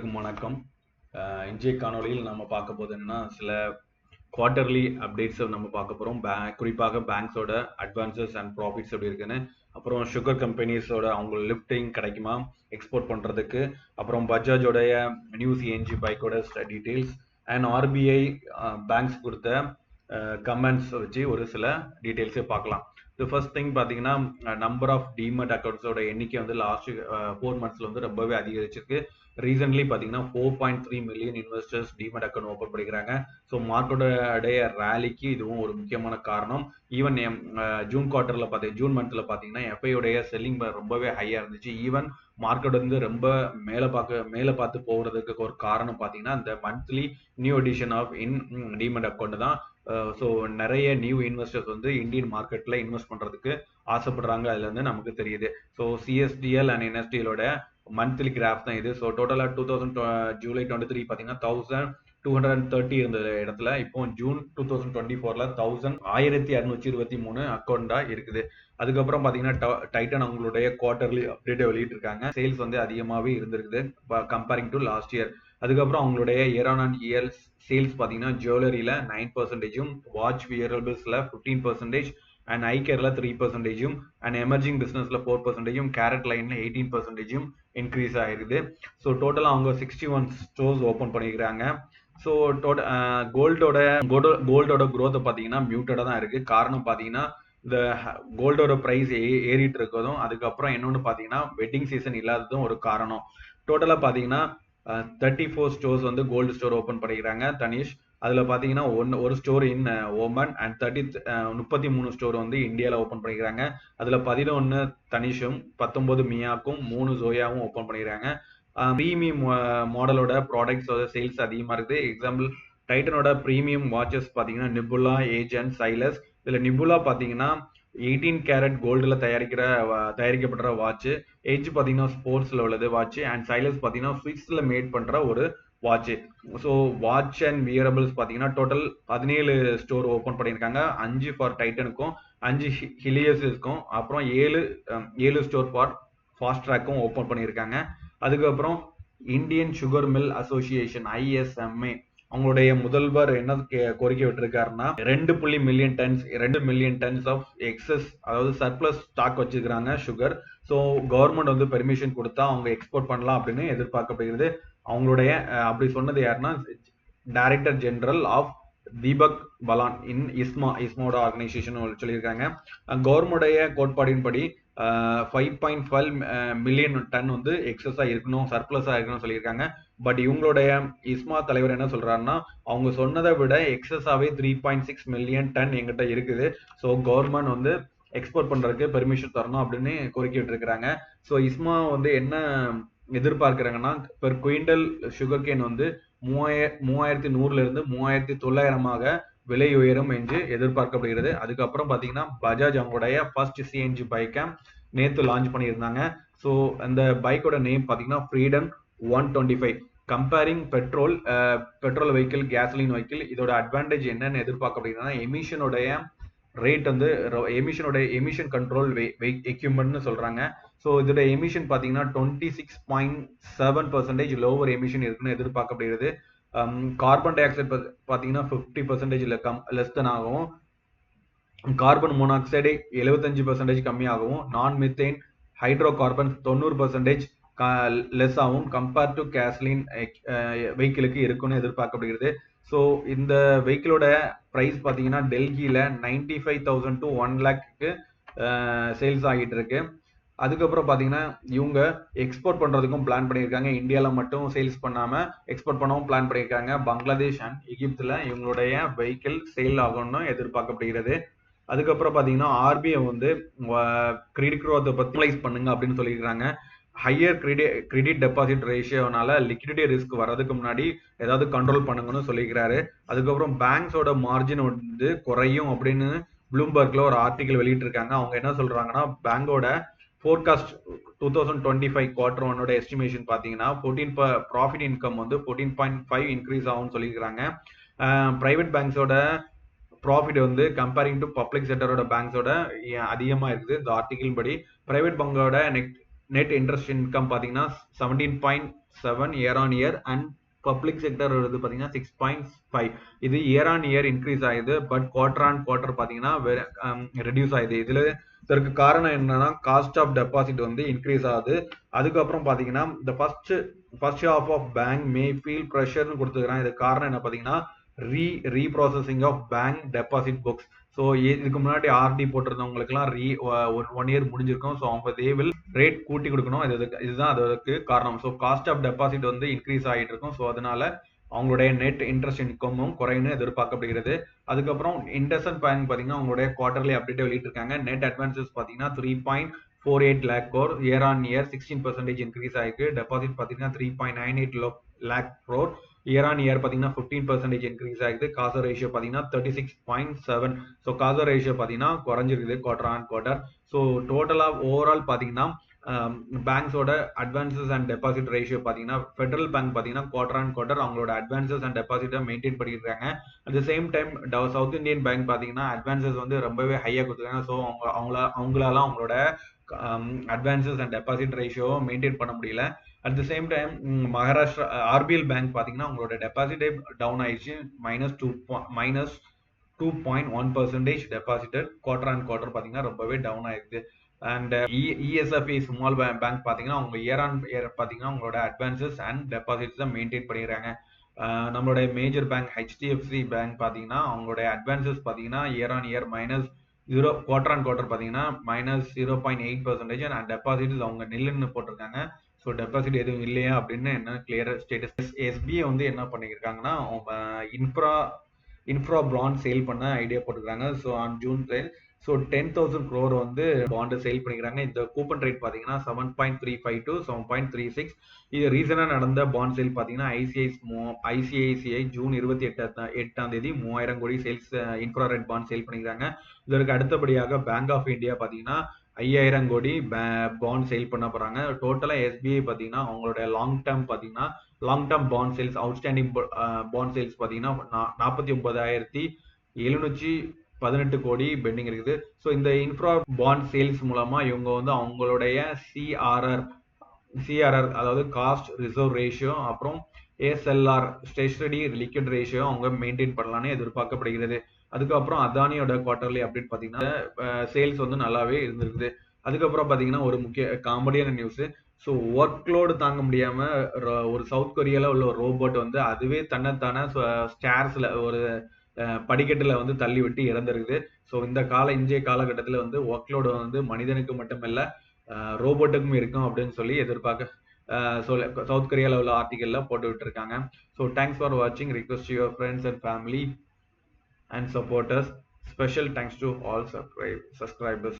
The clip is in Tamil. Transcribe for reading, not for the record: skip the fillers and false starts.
வணக்கம். இன்றைய காணொளியில் நம்ம பார்க்க போது என்னன்னா, சில குவார்ட்டர்லி அப்டேட்ஸ் நம்ம பார்க்க போறோம். குறிப்பாக பேங்க்ஸோட அட்வான்சஸ் அண்ட் ப்ராஃபிட்ஸ் எப்படி இருக்குன்னு, அப்புறம் சுகர் கம்பெனிஸோட அவங்க லிஃப்டிங் கிடைக்குமா எக்ஸ்போர்ட் பண்றதுக்கு, அப்புறம் பஜாஜோடைய நியூ சிஎன்ஜி பைக்கோட டீடைல்ஸ் அண்ட் ஆர்பிஐ பேங்க்ஸ் கொடுத்த கமெண்ட்ஸ் வச்சு ஒரு சில டீடைல்ஸே பார்க்கலாம். ஃபர்ஸ்ட் திங் பார்த்தீங்கன்னா, நம்பர் ஆஃப் டிமெட் அக்கௌண்ட்ஸோட எண்ணிக்கை வந்து லாஸ்ட் 4 மந்த்ஸ்ல வந்து ரொம்பவே அதிகரிச்சிருக்கு. ரீசன்ட்லி பார்த்தீங்கன்னா 4.3 million investors demat account open பண்ணிக்கிறாங்க. ஸோ மார்க்கெட்டோடைய ரேலிக்கு இதுவும் ஒரு முக்கியமான காரணம். ஈவன் ஜூன் மந்த்ல பார்த்தீங்கன்னா எஃப்ஐயோடைய செல்லிங் ரொம்பவே ஹையா இருந்துச்சு. ஈவன் மார்க்கெட் வந்து ரொம்ப மேல பார்த்து போகிறதுக்கு ஒரு காரணம் பார்த்தீங்கன்னா இந்த monthly new edition of demat account தான். ஸோ நிறைய நியூ இன்வெஸ்டர்ஸ் வந்து இந்தியன் மார்க்கெட்ல இன்வெஸ்ட் பண்றதுக்கு ஆசைப்படுறாங்க. அதுல இருந்து நமக்கு தெரியுது. ஸோ சிஎஸ்டிஎல் அண்ட் என்எஸ்டிஎலோட மந்த்லி கிராஃப் தான் இது. ஸோ டோட்டலா ஜூலை 23 பார்த்தீங்கன்னா 1230 இருந்த இடத்துல இப்போ ஜூன் 2024ல 1223 அக்கௌண்டா இருக்குது. அதுக்கப்புறம் பார்த்தீங்கன்னா டைட்டன் அவங்களுடைய குவார்டர்லி அப்டேட்டை வெளியிட்டு இருக்காங்க. சேல்ஸ் வந்து அதிகமாகவே இருந்திருக்குது கம்பேரிங் டு லாஸ்ட் இயர். அதுக்கப்புறம் அவங்களுடைய இயர் ஆன் இயர் சேல்ஸ் பார்த்தீங்கன்னா ஜுவல்லரியில 9%, வாட்ச் வியரபிள்ஸ்ல 15%, அண்ட் ஐ கேர்ல 3%, அண்ட் எமர்ஜிங் பிசினஸ்ல 4%, கேரட் லைன்ல 18% இன்க்ரீஸ் ஆயிருது. ஸோ டோட்டலாக அவங்க 61 ஸ்டோர்ஸ் ஓப்பன் பண்ணிக்கிறாங்க. ஸோ கோல்டோட growth பார்த்தீங்கன்னா மியூட்டடாக தான் இருக்கு. காரணம் பார்த்தீங்கன்னா இந்த கோல்டோட ப்ரைஸ் ஏறிட்டு இருக்கதும், அதுக்கப்புறம் இன்னொன்று பார்த்தீங்கன்னா வெட்டிங் சீசன் இல்லாததும் ஒரு காரணம். டோட்டலாக பார்த்தீங்கன்னா 34 ஸ்டோர்ஸ் வந்து கோல்டு ஸ்டோர் ஓப்பன் பண்ணிக்கிறாங்க தனிஷ். அதில் பார்த்தீங்கன்னா ஒரு store in Oman and 33 store வந்து இந்தியாவில் ஓப்பன் பண்ணிக்கிறாங்க. அதில் 11 தனிஷும் 19 மியாக்கும் 3 ஜோயாவும் ஓப்பன் பண்ணிக்கிறாங்க. ப்ரீமியம் மாடலோட ப்ராடக்ட்ஸ் சேல்ஸ் அதிகமாக இருக்குது. எக்ஸாம்பிள் டைட்டனோட ப்ரீமியம் வாட்சஸ் பார்த்தீங்கன்னா நிபுலா, ஏஜ் அண்ட் சைலஸ். இதில் நிபுலா பார்த்தீங்கன்னா 18 கேரட் கோல்டில் தயாரிக்கப்படுற வாட்ச். ஏஜ் பார்த்தீங்கன்னா ஸ்போர்ட்ஸில் உள்ளது வாட்ச், அண்ட் சைலஸ் பார்த்தீங்கன்னா ஸ்விஸ்ல மேட் பண்ணுற ஒரு watch. So watch and wearables பார்த்தீங்கன்னா டோட்டல் 17 ஸ்டோர் ஓப்பன் பண்ணியிருக்காங்க. 5 ஃபார் டைட்டனுக்கும் 5 ஹிலியஸுக்கும், அப்புறம் 7 ஸ்டோர் ஃபார் ஃபாஸ்ட் ட்ராக்கும் ஓப்பன் பண்ணியிருக்காங்க. அதுக்கப்புறம் Indian sugar mill association ISMA அவங்களுடைய முதல்வர் என்ன கோரிக்கை விட்டுருக்காருன்னா 2 மில்லியன் டன்ஸ் ஆஃப் எக்ஸஸ், அதாவது சர்ப்ளஸ் ஸ்டாக் வச்சிருக்காங்க சுகர். ஸோ கவர்மெண்ட் வந்து பெர்மிஷன் கொடுத்தா அவங்க எக்ஸ்போர்ட் பண்ணலாம் அப்படின்னு எதிர்பார்க்கப்படுகிறது. அவங்களுடைய அப்படி சொன்னது யாருன்னா director general of Deepak Palan in இஸ்மாவோட ஆர்கனைசேஷன் சொல்லியிருக்காங்க. கவர்மெண்டுடைய கோட்பாடின்படி 5.12 மில்லியன் டன் வந்து எக்ஸஸா இருக்கணும், சர்ப்ளஸா இருக்கணும்னு சொல்லியிருக்காங்க. பட் இவங்களுடைய இஸ்மா தலைவர் என்ன சொல்றாருன்னா அவங்க சொன்னதை விட எக்ஸஸாவே 3.6 மில்லியன் டன் எங்கிட்ட இருக்குது. ஸோ கவர்மெண்ட் வந்து எக்ஸ்போர்ட் பண்றதுக்கு பெர்மிஷன் தரணும் அப்படின்னு கோரிக்கை விட்டுருக்காங்க. ஸோ இஸ்மா வந்து என்ன எதிர்பார்க்கிறாங்கன்னா பெர் குவிண்டல் சுகர் கேன் வந்து 3100 இருந்து 3900 விலை உயரும் என்று எதிர்பார்க்கப்படுகிறது. அதுக்கப்புறம் பார்த்தீங்கன்னா பஜாஜ் அவங்களுடைய ஃபர்ஸ்ட் சிஎன்ஜி பைக்கை நேற்று லான்ச் பண்ணியிருந்தாங்க. ஸோ அந்த பைக்கோட நேம் பார்த்தீங்கன்னா freedom 125. Comparing petrol vehicle, கேசலின் vehicle, இதோட அட்வான்டேஜ் என்னன்னு எதிர்பார்க்கப்படுகிறதுனா எமிஷனோடைய ரேட் வந்து எமிஷன் கண்ட்ரோல் எக்யூப்மெண்ட்னு சொல்றாங்க. ஸோ இதோட எமிஷன் பார்த்தீங்கன்னா 26.7% லோவர் எமிஷன் இருக்குன்னு எதிர்பார்க்கப்படுகிறது. கார்பன் டை ஆக்சைடு பார்த்தீங்கன்னா 50% லெஸ் தென் ஆகும். கார்பன் மோனாக்சைடு 75% கம்மியாகவும், நான் மித்தேன் ஹைட்ரோ கார்பன் 90% லெஸ் ஆகும் கம்பேர்ட் டு கேஸ்லின் வெஹிக்கிளுக்கு இருக்குன்னு எதிர்பார்க்கப்படுகிறது. ஸோ இந்த வெஹிக்கிளோட ப்ரைஸ் பார்த்தீங்கன்னா டெல்லியில 95,000 to 1 lakhக்கு சேல்ஸ் ஆகிட்டு இருக்கு. அதுக்கப்புறம் பார்த்தீங்கன்னா இவங்க எக்ஸ்போர்ட் பண்ணுறதுக்கும் பிளான் பண்ணியிருக்காங்க. இந்தியாவில் மட்டும் சேல்ஸ் பண்ணாமல் எக்ஸ்போர்ட் பண்ணவும் பிளான் பண்ணியிருக்காங்க. பங்களாதேஷ் அண்ட் எகிப்தில் இவங்களுடைய வெஹிக்கிள் சேல் ஆகணும்னு எதிர்பார்க்கப்படுகிறது. அதுக்கப்புறம் பார்த்தீங்கன்னா ஆர்பிஐ வந்து கிரெடிட் growth பற்றி பண்ணுங்க அப்படின்னு சொல்லியிருக்காங்க. ஹையர் கிரெடிட் டெபாசிட் ரேஷியோனால லிக்விடிட்டி ரிஸ்க் வரதுக்கு முன்னாடி ஏதாவது கண்ட்ரோல் பண்ணுங்கன்னு சொல்லிக்கிறாரு. அதுக்கப்புறம் பேங்க்ஸோட மார்ஜின் வந்து குறையும் அப்படின்னு ப்ளூம்பர்க்ல ஒரு ஆர்டிகல் வெளியிட்டு இருக்காங்க. அவங்க என்ன சொல்றாங்கன்னா பேங்கோட ஃபோர்காஸ்ட் 2025 குவார்டர் 1 எஸ்டிமேஷன் பார்த்தீங்கன்னா ப்ராஃபிட் இன்கம் வந்து 14.5 இன்க்ரீஸ் ஆகும்னு சொல்லியிருக்காங்க. பிரைவேட் பேங்க்ஸோட ப்ராஃபிட் வந்து கம்பேரிங் டு பப்ளிக் செக்டரோட பேங்க்ஸோட அதிகமாக இருக்குது. இந்த ஆர்டிகிள் படி பிரைவேட் பேங்கோட நெட் இன்ட்ரெஸ்ட் இன்கம் பார்த்தீங்கன்னா 17.7 year on year and public sector வருது பார்த்தீங்கன்னா 6.5. இது இயர் ஆன் இயர் இன்க்ரீஸ் ஆகுது, பட் குவார்டர் ஆன் குவார்டர் பார்த்தீங்கன்னா ரெடியூஸ் ஆகுது. இதுல இதற்கு காரணம் என்னன்னா காஸ்ட் ஆஃப் டெபாசிட் வந்து இன்க்ரீஸ் ஆகுது. அதுக்கப்புறம் பார்த்தீங்கன்னா இந்த first half of bank may feel ப்ரெஷர்னு கொடுத்துருக்காங்க. இதுக்கு காரணம் என்ன பார்த்தீங்கன்னா repricing of bank deposit books. So இதுக்கு முன்னாடி ஆர்டி போட்டிருந்தவங்களுக்குலாம் ஒன் இயர் முடிஞ்சிருக்கும். ஸோ அவங்க தே வில் ரேட் கூட்டி கொடுக்கணும். இதுதான் அதற்கு காரணம். ஸோ காஸ்ட் ஆஃப் டெபாசிட் வந்து இன்க்ரீஸ் ஆகிட்டு இருக்கும். ஸோ அதனால அவங்களுடைய நெட் இன்ட்ரெஸ்ட் இன்கமும் குறையும்னு எதிர்பார்க்கப்படுகிறது. அதுக்கப்புறம் இண்டஸ்இண்ட் பேங்க் பார்த்தீங்கன்னா அவங்களுடைய குவார்டர்லி அப்டேட் வெளியிட்டிருக்காங்க. நெட் அட்வான்சஸ் பார்த்தீங்கன்னா 3.48 lakh crore year on year 16% increase ஆயிருக்கு. டெபாசிட் பார்த்தீங்கன்னா 3.98 lakh crore year on year பார்த்தீங்கன்னா 15% இன்க்ரீஸ் ஆகுது. காசோ ரேஷியோ பார்த்தீங்கன்னா 36.7. ஸோ காசோ ரேஷியோ பார்த்தீங்கன்னா குறைஞ்சிருக்குது குவார்டர் ஆன் குவார்டர். ஸோ டோட்டலாக ஓவரால் பார்த்தீங்கன்னா பேங்க்ஸோட அட்வான்சஸ் அண்ட் டெபாசிட் ரேஷியோ பார்த்தீங்கன்னா ஃபெடரல் பேங்க் பார்த்தீங்கன்னா குவார்டர் ஆன் குவார்டர் அவங்களோட அட்வான்சஸ் அண்ட் டெபாசிட்டை மெயின்டைன் பண்ணியிருக்காங்க. At the same time south Indian bank பார்த்தீங்கன்னா அட்வான்சஸ் வந்து ரொம்பவே ஹையாக கொடுத்துருக்காங்க. ஸோ அவங்களால அவங்களோட அட்வான்சஸ் அண்ட் டெபாசிட் ரேஷியோவை மெயின்டைன் பண்ண முடியல. At the same time Maharashtra RBL bank பார்த்தீங்கன்னா அவங்களோட டெபாசிட்டே டவுன் ஆயிடுச்சு. -2.1% டெபாசிட்டட் குவார்டர் ஆன் குவார்டர் பார்த்தீங்கன்னா ரொம்பவே டவுன் ஆயிருக்கு. அண்ட் இஎஸ்எஃப்இ ஸ்மால் பேங்க் பார்த்தீங்கன்னா அவங்க இயர் ஆன் இயர் பார்த்தீங்கன்னா உங்களோட அட்வான்சஸ் அண்ட் டெபாசிட்ஸை மெயின்டைன் பண்ணிடுறாங்க. நம்மளுடைய மேஜர் பேங்க் ஹெச்டிஎஃப்சி பேங்க் பார்த்தீங்கன்னா அவங்களுடைய அட்வான்சஸ் பார்த்தீங்கன்னா year on year quarter on quarter பார்த்தீங்கன்னா -0.8% அண்ட் டெபாசிட்ஸ் அவங்க நில்லுன்னு போட்டிருக்காங்க. ஸோ டெபாசிட் எதுவும் இல்லையா அப்படின்னு என்ன கிளியர் ஸ்டேட்டஸ். எஸ்பிஐ வந்து என்ன பண்ணியிருக்காங்கன்னா இன்ஃப்ரா பாண்ட் சேல் பண்ண ஐடியா போட்டுருக்காங்க. So on June 10 so 10,000 crore வந்து பாண்டு சேல் பண்ணிக்கிறாங்க. இந்த கூப்பன் ரேட் பார்த்தீங்கன்னா 7.35 to 7.36. இது ரீசனாக நடந்த பாண்ட் சேல் பார்த்தீங்கன்னா ஐசிஐசிஐ ஜூன் 28ஆம் தேதி 3000 கோடி சேல்ஸ் இன்ஃப்ராரெட் பாண்ட் சேல் பண்ணிக்கிறாங்க. இதற்கு அடுத்தபடியாக பேங்க் ஆஃப் இந்தியா பார்த்தீங்கன்னா 5000 கோடி பாண்ட் சேல் பண்ண போறாங்க. டோட்டலாக எஸ்பிஐ பார்த்தீங்கன்னா அவங்களோட long term bond sales outstanding bond sales பார்த்தீங்கன்னா 49,718 கோடி பெண்டிங் இருக்குது. ஸோ இந்த இன்ஃப்ரா பாண்ட் சேல்ஸ் மூலமா இவங்க வந்து அவங்களுடைய சிஆர்ஆர் அதாவது காஸ்ட் ரிசர்வ் ரேஷியோ அப்புறம் ஏஎஸ்எல்ஆர் ஸ்டேஷனரி லிக்விட் ரேஷியோ அவங்க மெயின்டைன் பண்ணலான்னு எதிர்பார்க்கப்படுகிறது. அதுக்கப்புறம் அதானியோட குவார்டர்லி அப்டேட் பார்த்தீங்கன்னா சேல்ஸ் வந்து நல்லாவே இருந்திருக்குது. அதுக்கப்புறம் பார்த்தீங்கன்னா ஒரு முக்கிய காமெடியான நியூஸ். ஸோ ஒர்க் லோடு தாங்க முடியாம ஒரு சவுத் கொரியால உள்ள ஒரு ரோபோட் வந்து அதுவே தன்னைத்தானே ஸ்டேர்ஸ்ல ஒரு படிக்கட்டுல வந்து தள்ளி விட்டு இறந்துருக்குது. ஸோ இன்றைய காலகட்டத்தில் வந்து ஒர்க் லோடு வந்து மனிதனுக்கு மட்டுமல்ல ரோபோட்டுக்கும் இருக்கும் அப்படின்னு சொல்லி சவுத் கொரியால உள்ள ஆர்டிகல்ல போட்டு விட்டுருக்காங்க. ஸோ தேங்க்ஸ் ஃபார் வாட்சிங். Request your friends and family and supporters. Special thanks to all subscribers.